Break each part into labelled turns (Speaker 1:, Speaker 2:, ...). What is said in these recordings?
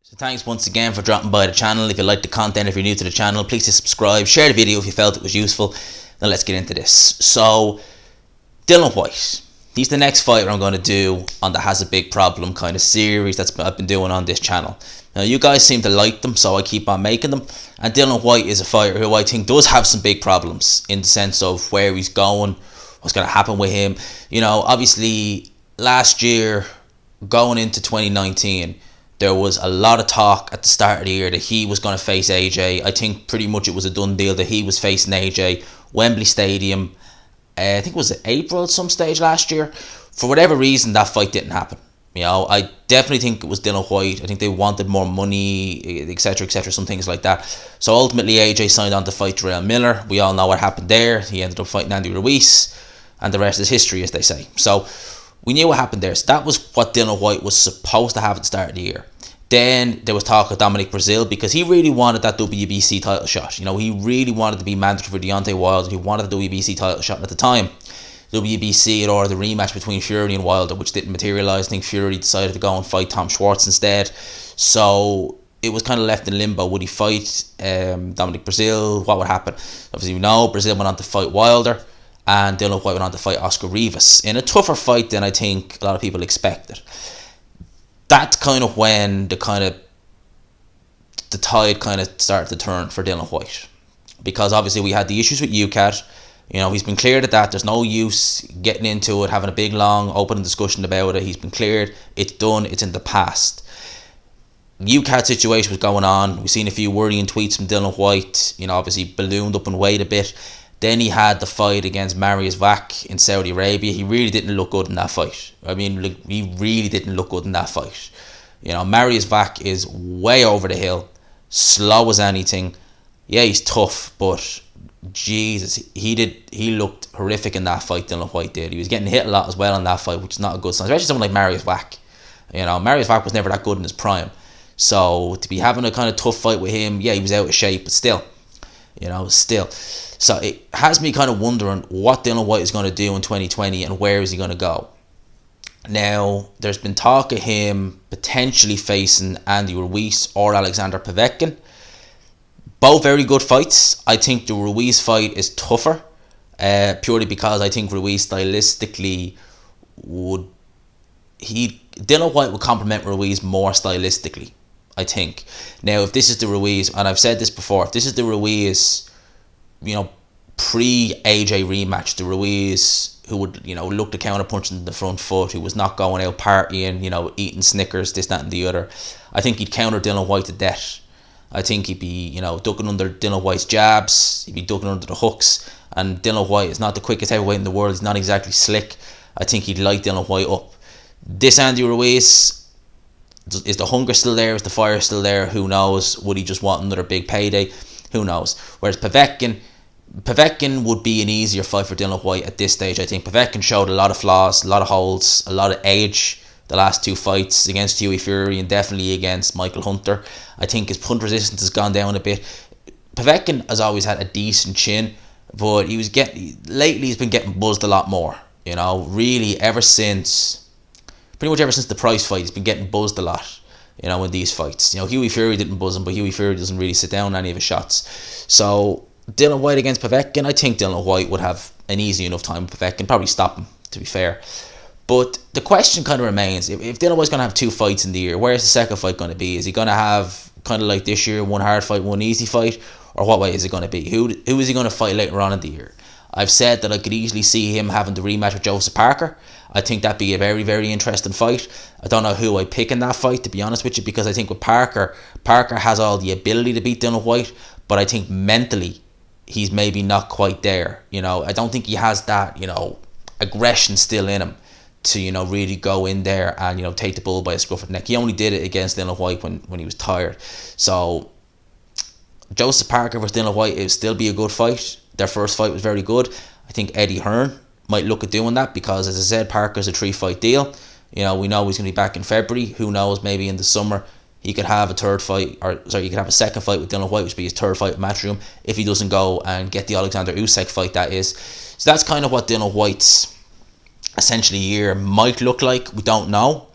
Speaker 1: So thanks once again for dropping by the channel. If you like the content, if you're new to the channel, please subscribe, share the video if you felt it was useful. Now let's get into this. So Dillian Whyte, he's the next fighter I'm going to do on the Has a Big Problem kind of series I've been doing on this channel. Now you guys seem to like them, so I keep on making them. And Dillian Whyte is a fighter who I think does have some big problems in the sense of where he's going, what's going to happen with him. You know, obviously last year going into 2019, there was a lot of talk at the start of the year that he was going to face AJ. I think pretty much it was a done deal that he was facing AJ. Wembley Stadium, I think it was April at some stage last year. For whatever reason, that fight didn't happen. You know, I definitely think it was Dillian Whyte. I think they wanted more money, etc., etc., some things like that. So ultimately, AJ signed on to fight Jarrell Miller. We all know what happened there. He ended up fighting Andy Ruiz, and the rest is history, as they say. So we knew what happened there. So that was what Dillian Whyte was supposed to have at the start of the year. Then there was talk of Dominic Brazil because he really wanted that WBC title shot. You know, he really wanted to be mandatory for Deontay Wilder. He wanted the WBC title shot. At the time, WBC had ordered the rematch between Fury and Wilder, which didn't materialise. I think Fury decided to go and fight Tom Schwartz instead. So it was kind of left in limbo. Would he fight Dominic Brazil? What would happen? Obviously, we know Brazil went on to fight Wilder, and Dillian Whyte went on to fight Oscar Rivas in a tougher fight than I think a lot of people expected. That's kind of when the tide kind of started to turn for Dillian Whyte, because obviously we had the issues with UCAT. You know, he's been cleared of that. There's no use getting into it, having a big long open discussion about it. He's been cleared. It's done. It's in the past. UCAT situation was going on. We've seen a few worrying tweets from Dillian Whyte. You know, obviously ballooned up in weight a bit. Then he had the fight against Marius Vac in Saudi Arabia. He really didn't look good in that fight. I mean, he really didn't look good in that fight. You know, Marius Vac is way over the hill, slow as anything. Yeah, he's tough, but Jesus, he looked horrific in that fight. Dillian Whyte did. He was getting hit a lot as well in that fight, which is not a good sign, especially someone like Marius Vac. You know, Marius Vac was never that good in his prime. So to be having a kind of tough fight with him, yeah, he was out of shape, but still. You know, still. So it has me kind of wondering what Dillian Whyte is going to do in 2020 and where is he going to go. Now, there's been talk of him potentially facing Andy Ruiz or Alexander Povetkin. Both very good fights. I think the Ruiz fight is tougher, purely because I think Ruiz stylistically Dillian Whyte would complement Ruiz more stylistically, I think. Now, if this is the Ruiz, and I've said this before, if this is the Ruiz, you know, pre-AJ rematch, the Ruiz who would, you know, look to counter-punch in the front foot, who was not going out partying, you know, eating Snickers, this, that and the other, I think he'd counter Dillian Whyte to death. I think he'd be, you know, ducking under Dillian Whyte's jabs, he'd be ducking under the hooks, and Dillian Whyte is not the quickest heavyweight in the world, he's not exactly slick. I think he'd light Dillian Whyte up. This Andy Ruiz, is the hunger still there? Is the fire still there? Who knows? Would he just want another big payday? Who knows? Whereas Povetkin would be an easier fight for Dillian Whyte at this stage. I think Povetkin showed a lot of flaws, a lot of holes, a lot of age the last two fights against Hughie Fury and definitely against Michael Hunter. I think his punch resistance has gone down a bit. Povetkin has always had a decent chin, but lately he's been getting buzzed a lot more. You know, really pretty much ever since the Price fight, he's been getting buzzed a lot. You know, in these fights. You know, Hughie Fury didn't buzz him, but Hughie Fury doesn't really sit down any of his shots. So Dillian Whyte against Povetkin, I think Dillian Whyte would have an easy enough time with Povetkin, probably stop him, to be fair. But the question kind of remains, if Dillian Whyte's going to have two fights in the year, where's the second fight going to be? Is he going to have, kind of like this year, one hard fight, one easy fight? Or what way is it going to be? Who is he going to fight later on in the year? I've said that I could easily see him having the rematch with Joseph Parker. I think that'd be a very, very interesting fight. I don't know who I pick in that fight, to be honest with you, because I think with Parker has all the ability to beat Dillian Whyte, but I think mentally he's maybe not quite there. You know, I don't think he has that, you know, aggression still in him to, you know, really go in there and, you know, take the bull by a scruff of the neck. He only did it against Dillian Whyte when he was tired. So Joseph Parker versus Dillian Whyte, it would still be a good fight. Their first fight was very good. I think Eddie Hearn might look at doing that because, as I said, Parker's a 3-fight deal. You know, we know he's going to be back in February. Who knows, maybe in the summer he could have he could have a second fight with Dillian Whyte, which would be his third fight with Matchroom, if he doesn't go and get the Alexander Usyk fight, that is. So that's kind of what Dillian Whyte's essentially year might look like. We don't know.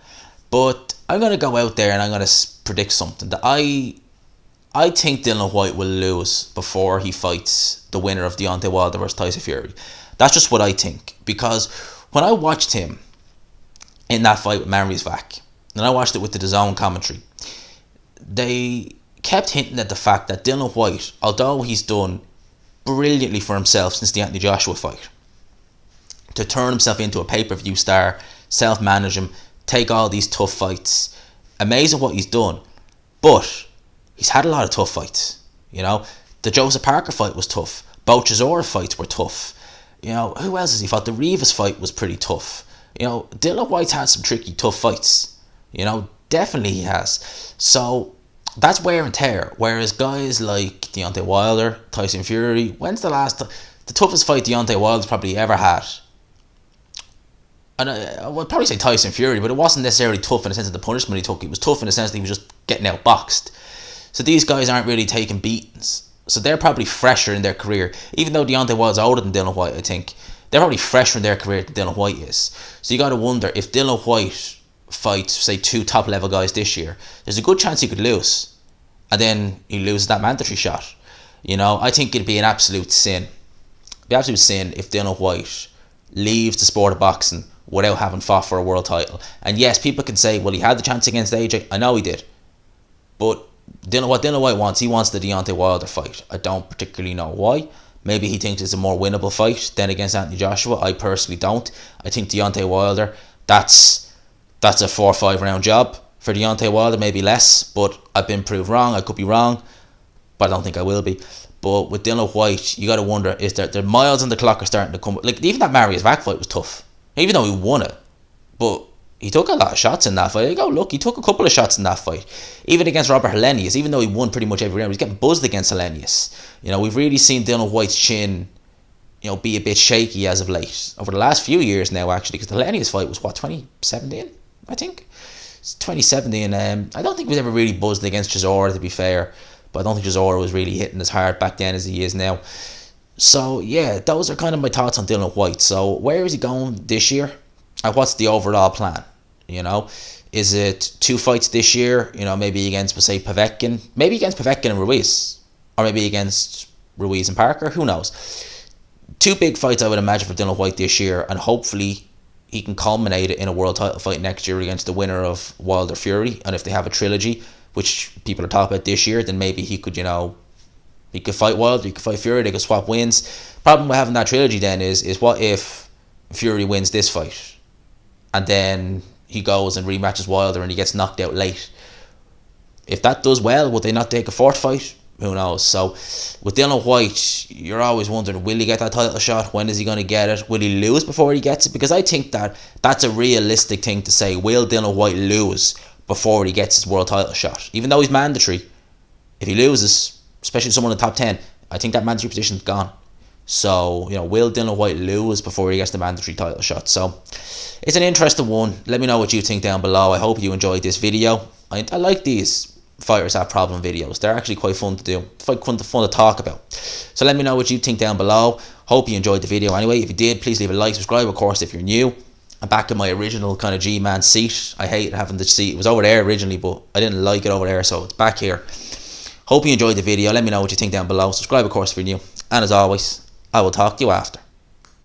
Speaker 1: But I'm going to go out there and I'm going to predict something. That I think Dillian Whyte will lose before he fights the winner of Deontay Wilder versus Tyson Fury. That's just what I think. Because when I watched him in that fight with Mariusvac, and I watched it with the DAZN commentary, they kept hinting at the fact that Dillian Whyte, although he's done brilliantly for himself since the Anthony Joshua fight, to turn himself into a pay-per-view star, self-manage him, take all these tough fights, amazing what he's done, but he's had a lot of tough fights. You know, the Joseph Parker fight was tough. Both Chisora fights were tough. You know, who else has he fought? The Rivas fight was pretty tough. You know, Dillian Whyte's had some tricky, tough fights. You know, definitely he has. So that's wear and tear. Whereas guys like Deontay Wilder, Tyson Fury, when's the last... The toughest fight Deontay Wilder's probably ever had? And I would probably say Tyson Fury, but it wasn't necessarily tough in the sense of the punishment he took. It was tough in the sense that he was just getting outboxed. So these guys aren't really taking beatings. So they're probably fresher in their career. Even though Deontay Wilder's older than Dillian Whyte, I think, they're probably fresher in their career than Dillian Whyte is. So you got to wonder, if Dillian Whyte fights, say, 2 top level guys this year, there's a good chance he could lose. And then he loses that mandatory shot. You know, I think it'd be an absolute sin. It'd be an absolute sin if Dillian Whyte leaves the sport of boxing without having fought for a world title. And yes, people can say, well, he had the chance against AJ. I know he did. But what Dillian Whyte wants, he wants the Deontay Wilder fight. I don't particularly know why. Maybe he thinks it's a more winnable fight than against Anthony Joshua. I personally don't. I think Deontay Wilder, that's a 4 or 5 round job for Deontay Wilder, maybe less. But I've been proved wrong. I could be wrong, but I don't think I will be. But with Dillian Whyte, you got to wonder, is there the miles on the clock are starting to come. Like, even that Mariusvac fight was tough. Even though he won it, but he took a lot of shots in that fight. Look, he took a couple of shots in that fight. Even against Robert Helenius, even though he won pretty much every round, he's getting buzzed against Helenius. You know, we've really seen Dillian Whyte's chin, you know, be a bit shaky as of late. Over the last few years now, actually, because the Helenius fight was, 2017, I think? It's 2017. I don't think he was ever really buzzed against Chisora, to be fair. But I don't think Chisora was really hitting as hard back then as he is now. So, yeah, those are kind of my thoughts on Dillian Whyte. So, where is he going this year? And what's the overall plan? You know, is it 2 fights this year? You know, maybe against, say, Povetkin. Maybe against Povetkin and Ruiz. Or maybe against Ruiz and Parker. Who knows? 2 big fights, I would imagine, for Dillian Whyte this year. And hopefully he can culminate it in a world title fight next year against the winner of Wilder Fury. And if they have a trilogy, which people are talking about this year, then maybe he could, you know, he could fight Wilder, he could fight Fury, they could swap wins. Problem with having that trilogy then is what if Fury wins this fight and then he goes and rematches Wilder and he gets knocked out late? If that does well, would they not take a 4th fight? Who knows? So with Dillian Whyte, you're always wondering, will he get that title shot? When is he going to get it? Will he lose before he gets it? Because I think that's a realistic thing to say. Will Dillian Whyte lose before he gets his world title shot? Even though he's mandatory, if he loses, especially someone in the top 10, I think that mandatory position's gone. So, you know, will Dillian Whyte lose before he gets the mandatory title shot? So, it's an interesting one. Let me know what you think down below. I hope you enjoyed this video. I like these fighters have problem videos. They're actually quite fun to do. Quite fun to talk about. So let me know what you think down below. Hope you enjoyed the video anyway. If you did, please leave a like, subscribe, of course, if you're new. I'm back in my original kind of G-man seat. I hate having the seat. It was over there originally, but I didn't like it over there, so it's back here. Hope you enjoyed the video. Let me know what you think down below. Subscribe, of course, if you're new. And as always, I will talk to you after.